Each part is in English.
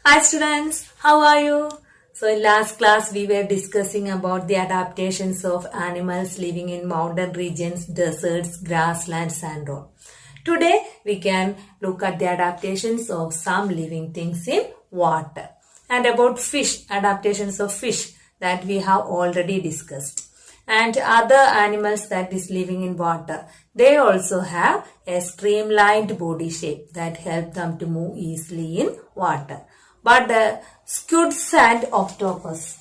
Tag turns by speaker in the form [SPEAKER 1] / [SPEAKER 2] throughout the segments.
[SPEAKER 1] Hi students, how are you? So in last class we were discussing about the adaptations of animals living in mountain regions, deserts, grasslands and all. Today we can look at the adaptations of some living things in water and about fish, adaptations of fish that we have already discussed. And other animals that is living in water, they also have a streamlined body shape that help them to move easily in water. But the squids and octopus,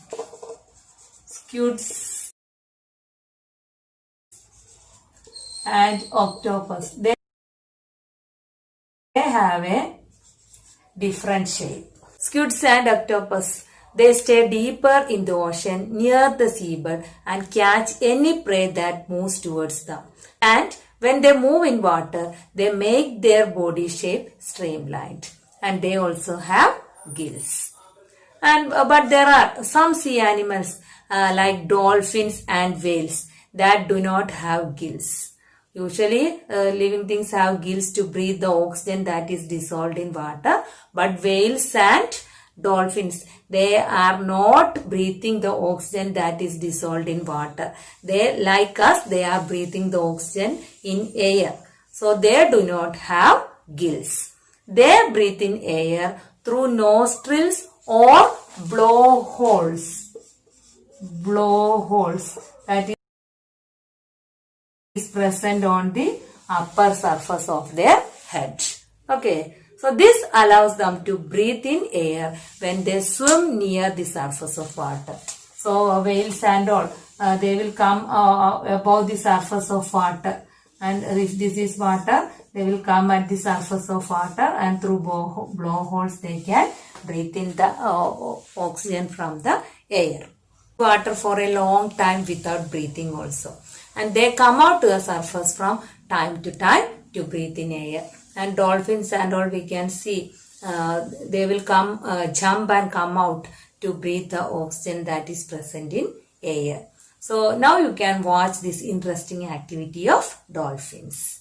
[SPEAKER 1] squids and octopus, they have a different shape. Squids and octopus, they stay deeper in the ocean near the seabed and catch any prey that moves towards them. And when they move in water, they make their body shape streamlined. And they also have gills. And but there are some sea animals like dolphins and whales that do not have gills. Usually, living things have gills to breathe the oxygen that is dissolved in water. But whales and dolphins, they are not breathing the oxygen that is dissolved in water. They, like us, they are breathing the oxygen in air. So, they do not have gills. They breathe in air through nostrils or blowholes. Blowholes that is present on the upper surface of their head. Okay. So this allows them to breathe in air when they swim near the surface of water. So whales and all, they will come above the surface of water. And if this is water, they will come at the surface of water and through blowholes they can breathe in the oxygen from the air. Water for a long time without breathing also. And they come out to the surface from time to time to breathe in air. And dolphins and all we can see, they will come, jump and come out to breathe the oxygen that is present in air. So now you can watch this interesting activity of dolphins.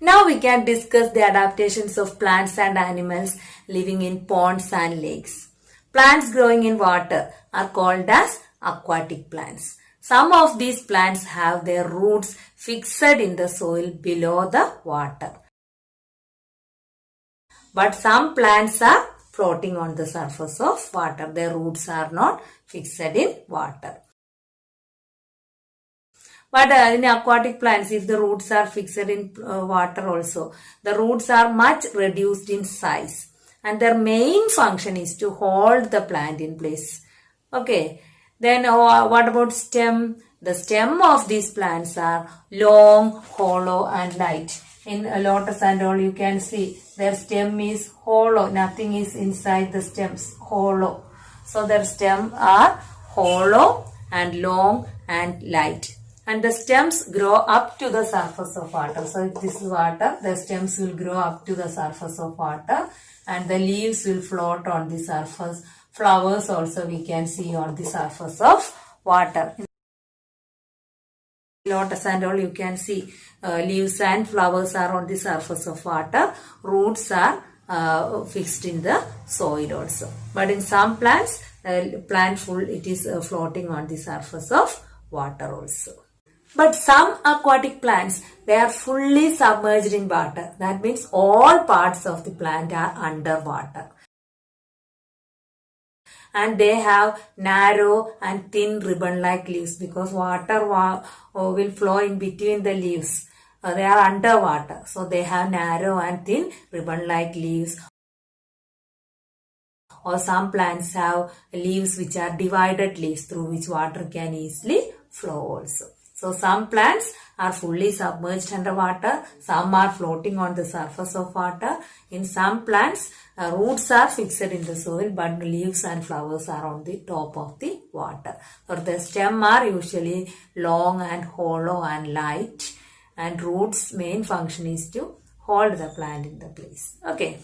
[SPEAKER 1] Now we can discuss the adaptations of plants and animals living in ponds and lakes. Plants growing in water are called as aquatic plants. Some of these plants have their roots fixed in the soil below the water. But some plants are floating on the surface of water. Their roots are not fixed in water. But in aquatic plants, if the roots are fixed in water also, the roots are much reduced in size. And their main function is to hold the plant in place. Okay. Then what about stem? The stem of these plants are long, hollow and light. In lotus and all you can see their stem is hollow. Nothing is inside the stems. Hollow. So their stems are hollow and long and light. And the stems grow up to the surface of water. So if this is water, the stems will grow up to the surface of water and the leaves will float on the surface. Flowers also we can see on the surface of water. In lotus and all you can see leaves and flowers are on the surface of water. Roots are fixed in the soil also. But in some plants, plant full it is floating on the surface of water also. But some aquatic plants, they are fully submerged in water. That means all parts of the plant are underwater. And they have narrow and thin ribbon-like leaves because water will flow in between the leaves. They are underwater. So they have narrow and thin ribbon-like leaves. Or some plants have leaves which are divided leaves through which water can easily flow also. So some plants are fully submerged underwater, some are floating on the surface of water. In some plants, roots are fixed in the soil, but leaves and flowers are on the top of the water. So the stem are usually long and hollow and light, and roots main function is to hold the plant in the place. Okay.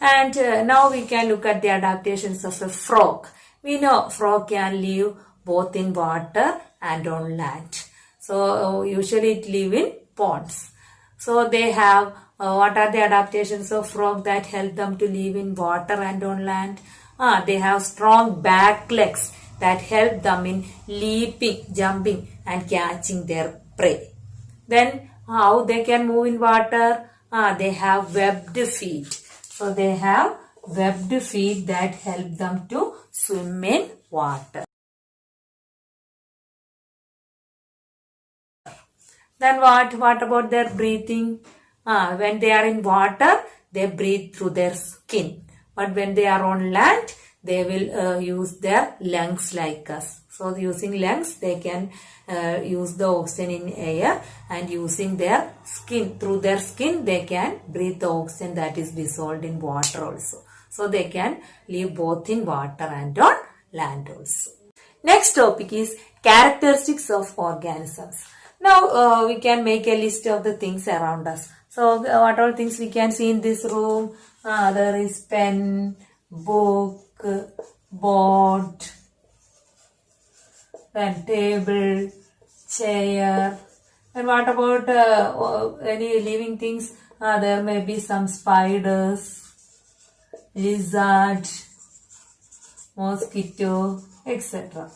[SPEAKER 1] And now we can look at the adaptations of a frog. We know frog can live both in water and on land. So usually it live in ponds. So they have, what are the adaptations of frog that help them to live in water and on land? They have strong back legs that help them in leaping, jumping and catching their prey. Then how they can move in water? They have webbed feet. So they have webbed feet that help them to swim in water. Then what about their breathing? When they are in water, they breathe through their skin. But when they are on land, they will use their lungs like us. So using lungs, they can use the oxygen in air, and using their skin, through their skin, they can breathe the oxygen that is dissolved in water also. So they can live both in water and on land also. Next topic is characteristics of organisms. Now we can make a list of the things around us. So what all things we can see in this room? There is pen, book, board, then table, chair. And what about any living things? There may be some spiders, lizard, mosquito, etc.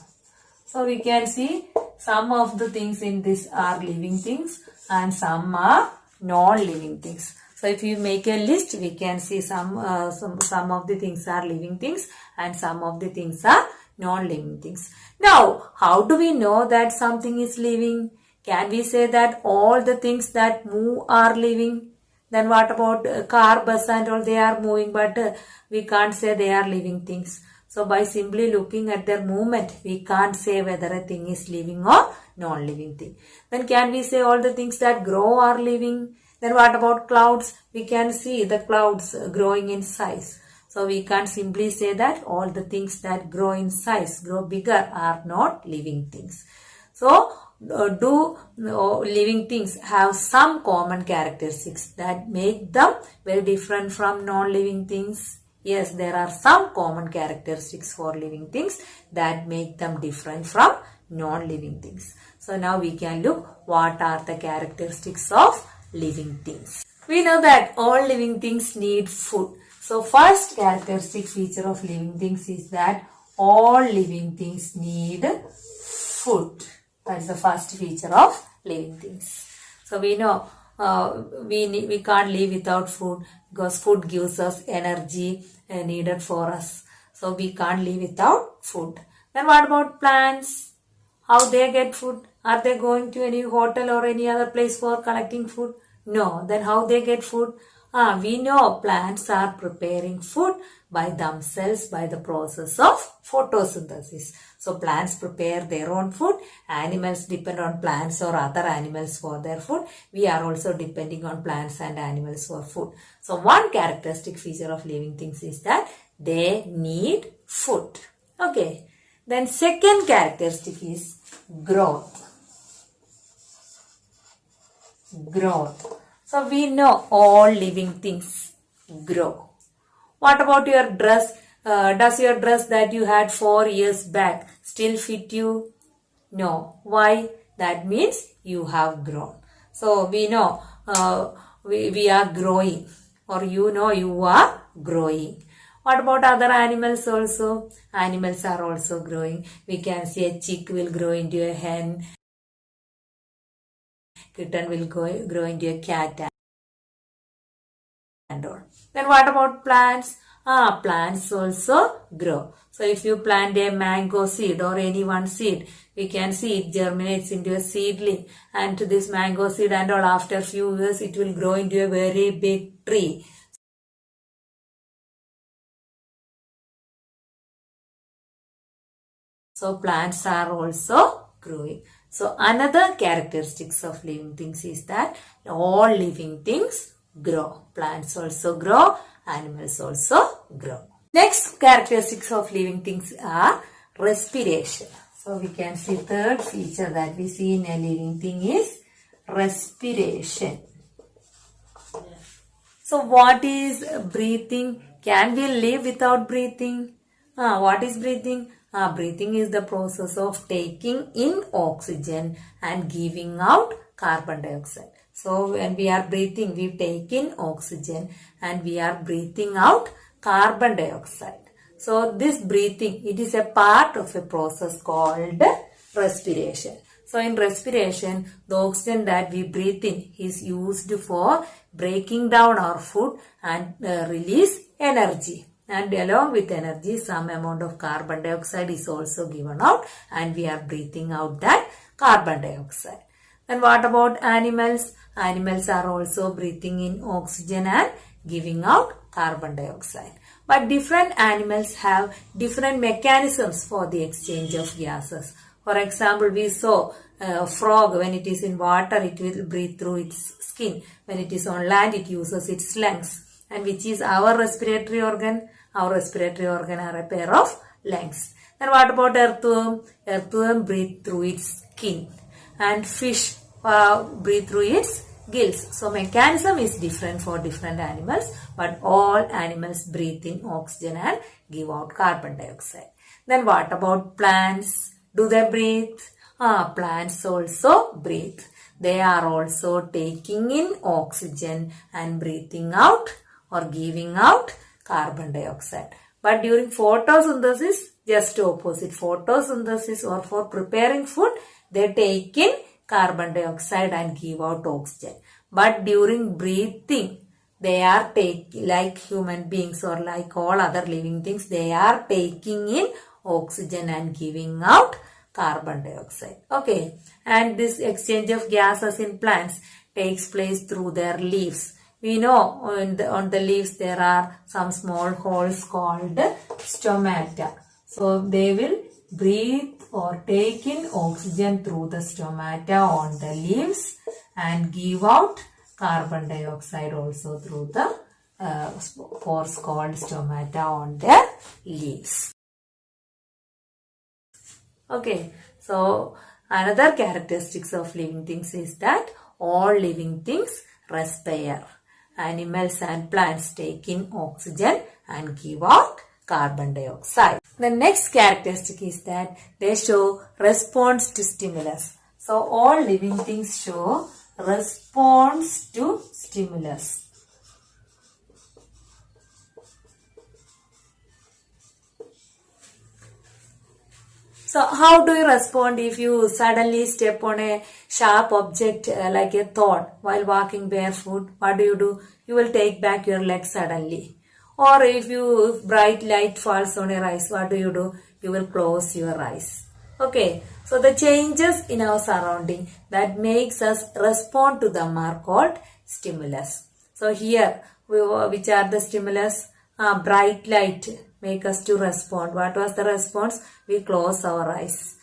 [SPEAKER 1] So we can see some of the things in this are living things and some are non-living things. So if you make a list, we can see some of the things are living things and some of the things are non-living things. Now, how do we know that something is living? Can we say that all the things that move are living? Then what about car, bus and all? They are moving, but we can't say they are living things. So by simply looking at their movement, we can't say whether a thing is living or non-living thing. Then can we say all the things that grow are living? Then what about clouds? We can see the clouds growing in size. So we can't simply say that all the things that grow in size, grow bigger, are not living things. So do living things have some common characteristics that make them very different from non-living things? Yes, there are some common characteristics for living things that make them different from non-living things. So now we can look what are the characteristics of living things. We know that all living things need food. So first characteristic feature of living things is that all living things need food. That is the first feature of living things. So we know we can't live without food because food gives us energy needed for us. So we can't live without food. Then what about plants? How they get food? Are they going to any hotel or any other place for collecting food? No. Then how they get food? We know plants are preparing food by themselves by the process of photosynthesis. So plants prepare their own food. Animals depend on plants or other animals for their food. We are also depending on plants and animals for food. So one characteristic feature of living things is that they need food. Okay. Then second characteristic is growth. Growth. So we know all living things grow. What about your dress? Does your dress that you had 4 years back still fit you? No. Why? That means you have grown. So we know we are growing, or you know you are growing. What about other animals also? Animals are also growing. We can see a chick will grow into a hen. Kitten will grow into a cat and all. Then what about plants? Plants also grow. So if you plant a mango seed or any one seed, we can see it germinates into a seedling, and to this mango seed and all, after a few years it will grow into a very big tree. So plants are also growing. So another characteristics of living things is that all living things grow. Plants also grow, animals also grow. Next characteristics of living things are respiration. So we can see third feature that we see in a living thing is respiration. So what is breathing? Can we live without breathing? What is breathing? Breathing is the process of taking in oxygen and giving out carbon dioxide. So when we are breathing, we take in oxygen and we are breathing out carbon dioxide. So this breathing, it is a part of a process called respiration. So in respiration, the oxygen that we breathe in is used for breaking down our food and release energy. And along with energy, some amount of carbon dioxide is also given out and we are breathing out that carbon dioxide. Then what about animals? Animals are also breathing in oxygen and giving out carbon dioxide. But different animals have different mechanisms for the exchange of gases. For example, we saw a frog, when it is in water, it will breathe through its skin. When it is on land, it uses its lungs. And which is our respiratory organ? Our respiratory organ are a pair of lungs. Then what about earthworm? Earthworm breathe through its skin. And fish breathe through its gills. So mechanism is different for different animals, but all animals breathe in oxygen and give out carbon dioxide. Then what about plants? Do they breathe? Plants also breathe. They are also taking in oxygen and breathing out or giving out carbon dioxide. But during photosynthesis, just opposite. Photosynthesis or for preparing food, they take in carbon dioxide and give out oxygen. But during breathing, they are taking, like human beings or like all other living things, they are taking in oxygen and giving out carbon dioxide. Okay. And this exchange of gases in plants takes place through their leaves. We know on the leaves there are some small holes called stomata. So they will breathe or take in oxygen through the stomata on the leaves and give out carbon dioxide also through the pores called stomata on their leaves. Okay, so another characteristics of living things is that all living things respire. Animals and plants take in oxygen and give out carbon dioxide. The next characteristic is that they show response to stimulus. So all living things show response to stimulus. So how do you respond if you suddenly step on a sharp object like a thorn while walking barefoot? What do? You will take back your leg suddenly. Or if bright light falls on your eyes, what do? You will close your eyes. Okay, so the changes in our surrounding that makes us respond to them are called stimulus. So here, which are the stimulus? Bright light make us to respond. What was the response? We close our eyes.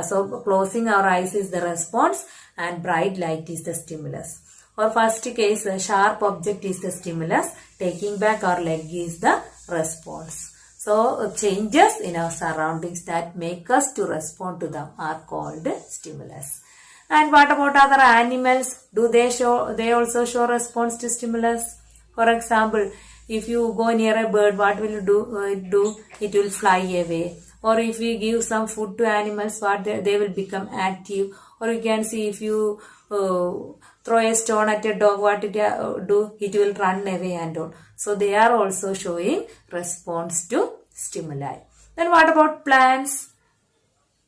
[SPEAKER 1] So closing our eyes is the response and bright light is the stimulus. Or first case, a sharp object is the stimulus. Taking back our leg is the response. So changes in our surroundings that make us to respond to them are called stimulus. And what about other animals? They also show response to stimulus? For example, if you go near a bird, what will you do? It will fly away. Or if you give some food to animals, they will become active. Or you can see if you throw a stone at a dog, what it do? It will run away and all. So they are also showing response to stimuli. Then what about plants?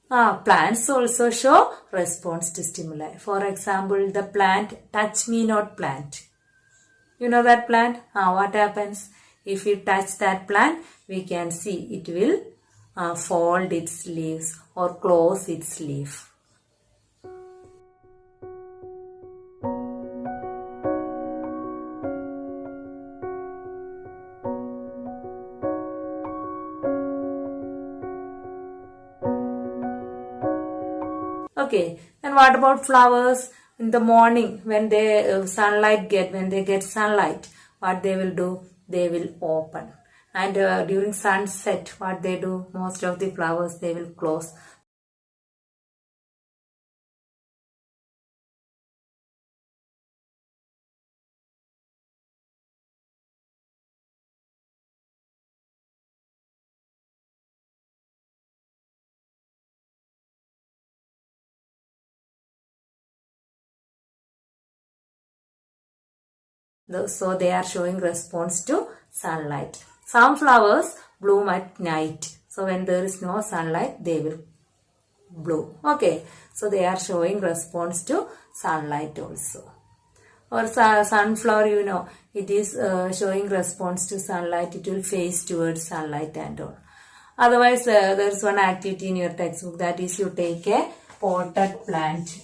[SPEAKER 1] Plants also show response to stimuli. For example, the plant touch me not plant. You know that plant? What happens? If we touch that plant, we can see it will fold its leaves or close its leaf. Okay. And what about flowers? In the morning, when they when they get sunlight, what they will do? They will open. And during sunset, what they do? Most of the flowers they will close. So they are showing response to sunlight. Some flowers bloom at night. So when there is no sunlight, they will bloom. Okay. So they are showing response to sunlight also. Or sunflower, it is showing response to sunlight. It will face towards sunlight and all. Otherwise, there is one activity in your textbook, that is you take a potted plant.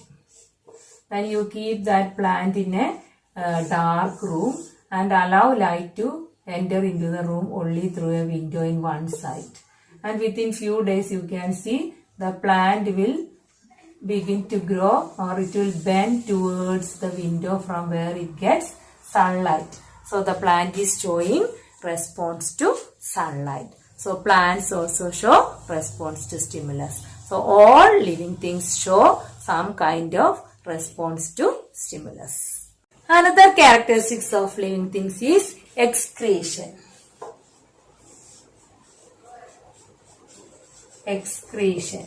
[SPEAKER 1] Then you keep that plant in a dark room and allow light to enter into the room only through a window in one side. And within few days you can see the plant will begin to grow, or it will bend towards the window from where it gets sunlight. So the plant is showing response to sunlight. So plants also show response to stimulus. So all living things show some kind of response to stimulus. Another characteristics of living things is excretion. Excretion.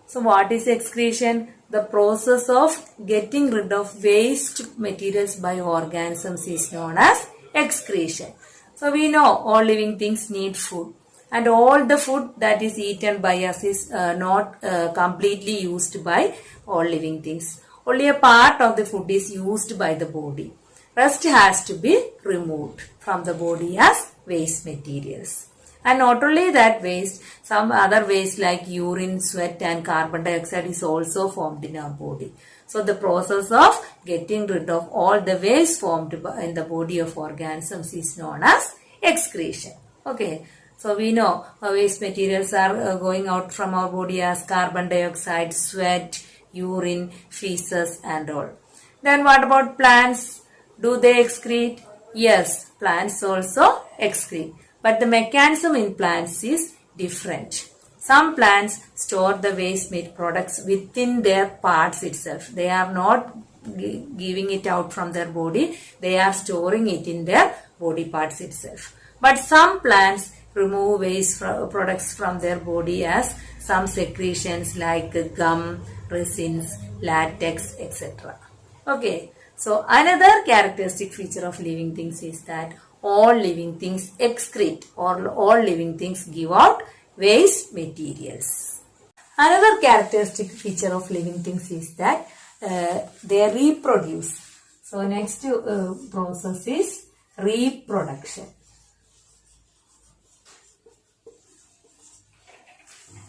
[SPEAKER 1] So what is excretion? The process of getting rid of waste materials by organisms is known as excretion. So we know all living things need food, and all the food that is eaten by us is not completely used by all living things. Only a part of the food is used by the body. Rest has to be removed from the body as waste materials. And not only that waste, some other waste like urine, sweat and carbon dioxide is also formed in our body. So the process of getting rid of all the waste formed in the body of organisms is known as excretion. Okay. So we know waste materials are going out from our body as carbon dioxide, sweat, urine, feces and all. Then what about plants? Do they excrete? Yes, plants also excrete. But the mechanism in plants is different. Some plants store the waste made products within their parts itself. They are not giving it out from their body. They are storing it in their body parts itself. But some plants remove waste products from their body as some secretions like gum, resins, latex, etc. Okay. So another characteristic feature of living things is that all living things excrete, or all living things give out waste materials. Another characteristic feature of living things is that they reproduce. So next process is reproduction.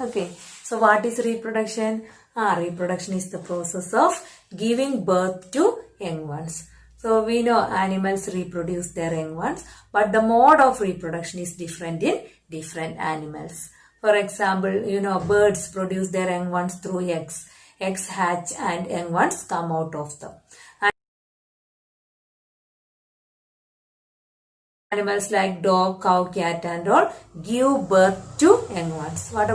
[SPEAKER 1] Okay, so what is reproduction? Reproduction is the process of giving birth to young ones. So we know animals reproduce their young ones, but the mode of reproduction is different in different animals. For example, birds produce their young ones through eggs. Eggs hatch and young ones come out of them. And animals like dog, cow, cat and all give birth to young ones. What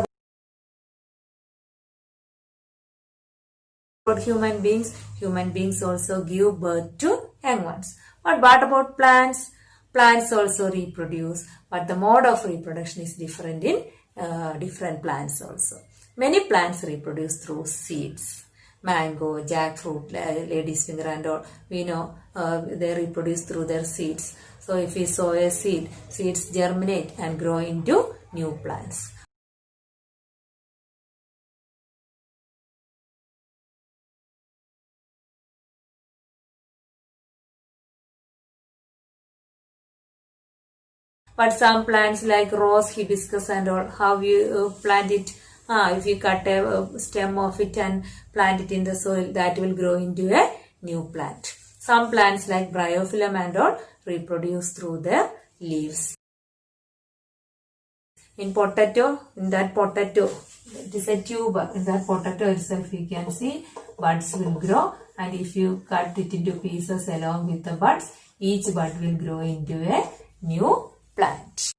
[SPEAKER 1] about human beings? Human beings also give birth to young ones. But what about plants? Plants also reproduce, but the mode of reproduction is different in different plants also. Many plants reproduce through seeds. Mango, jackfruit, lady's finger and all, we know they reproduce through their seeds. So if we sow a seed, seeds germinate and grow into new plants. But some plants like rose, hibiscus and all, how you plant it? If you cut a stem of it and plant it in the soil, that will grow into a new plant. Some plants like bryophyllum and all reproduce through their leaves. In that potato, it is a tuber. In that potato itself you can see buds will grow, and if you cut it into pieces along with the buds, each bud will grow into a new plant.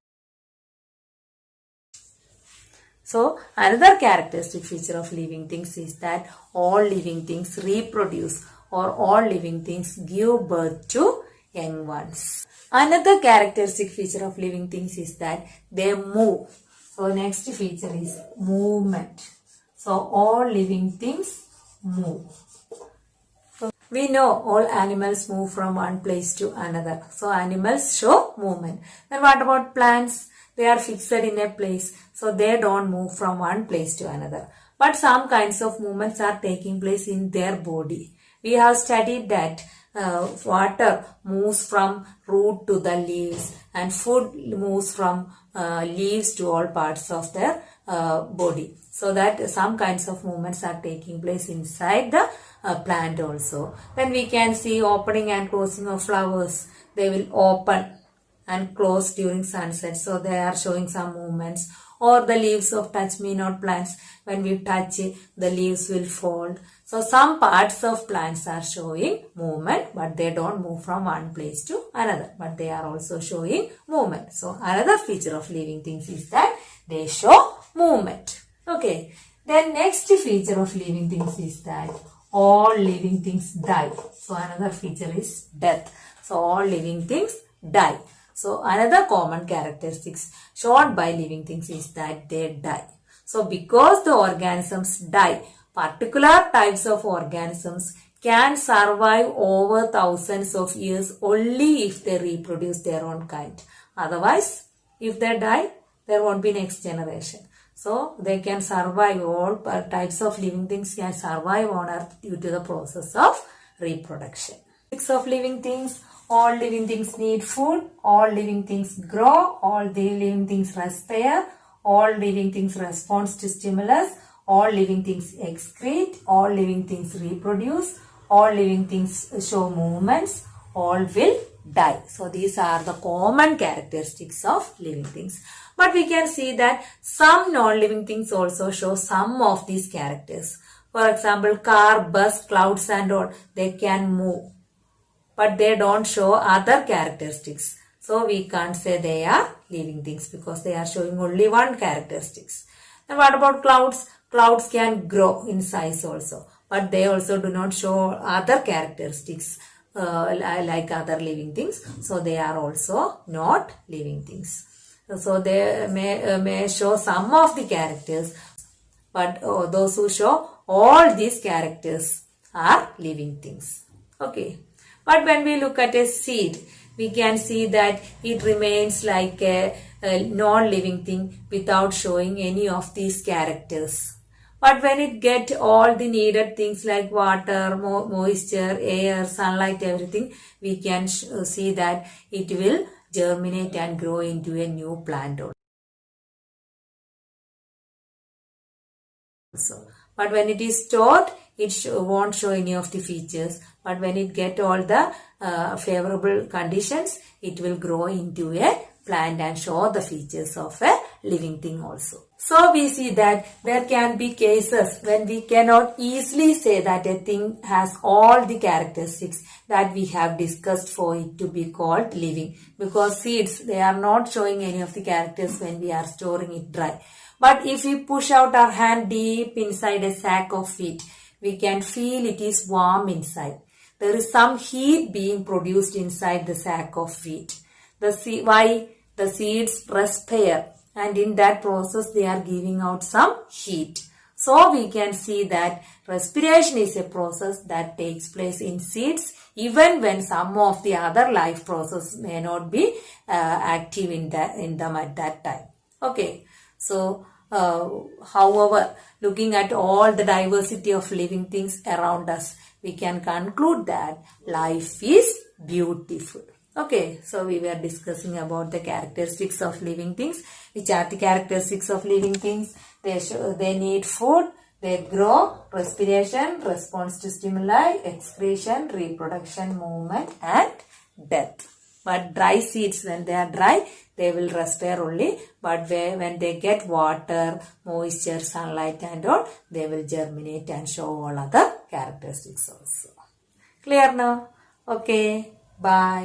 [SPEAKER 1] So another characteristic feature of living things is that all living things reproduce, or all living things give birth to young ones. Another characteristic feature of living things is that they move. So next feature is movement. So all living things move. So we know all animals move from one place to another. So animals show movement. Then what about plants? They are fixed in a place, so they don't move from one place to another. But some kinds of movements are taking place in their body. We have studied that water moves from root to the leaves, and food moves from leaves to all parts of their body. So that some kinds of movements are taking place inside the plant also. Then we can see opening and closing of flowers. They will open and close during sunset, so they are showing some movements. Or the leaves of touch me not plants, when we touch it, the leaves will fold. So some parts of plants are showing movement, but they don't move from one place to another, but they are also showing movement. So another feature of living things is that they show movement. Okay, then next feature of living things is that all living things die. So another feature is death. So all living things die. So another common characteristics shown by living things is that they die. So because the organisms die, particular types of organisms can survive over thousands of years only if they reproduce their own kind. Otherwise, if they die, there won't be next generation. So they can survive, all types of living things can survive on earth due to the process of reproduction. Of living things. All living things need food, all living things grow, all the living things respire, all living things respond to stimulus, all living things excrete, all living things reproduce, all living things show movements, all will die. So these are the common characteristics of living things. But we can see that some non-living things also show some of these characters. For example, car, bus, clouds and all, they can move, but they don't show other characteristics. So we can't say they are living things because they are showing only one characteristics. And what about clouds? Clouds can grow in size also, but they also do not show other characteristics like other living things. So they are also not living things. So they may show some of the characters, but those who show all these characters are living things. Okay. But when we look at a seed, we can see that it remains like a non-living thing without showing any of these characters. But when it gets all the needed things like water, moisture, air, sunlight, everything, we can see that it will germinate and grow into a new plant also. But when it is stored, it won't show any of the features. But when it get all the favorable conditions, it will grow into a plant and show the features of a living thing also. So we see that there can be cases when we cannot easily say that a thing has all the characteristics that we have discussed for it to be called living. Because seeds, they are not showing any of the characters when we are storing it dry. But if we push out our hand deep inside a sack of wheat, we can feel it is warm inside. There is some heat being produced inside the sack of wheat. Why? The seeds respire, and in that process they are giving out some heat. So we can see that respiration is a process that takes place in seeds even when some of the other life process may not be active in them at that time. Okay. So, however, looking at all the diversity of living things around us, we can conclude that life is beautiful. Okay, so we were discussing about the characteristics of living things. Which are the characteristics of living things? They need food, they grow, respiration, response to stimuli, excretion, reproduction, movement and death. But dry seeds, when they are dry, they will respire only. But when they get water, moisture, sunlight and all, they will germinate and show all other characteristics also. Clear now? Okay. Bye.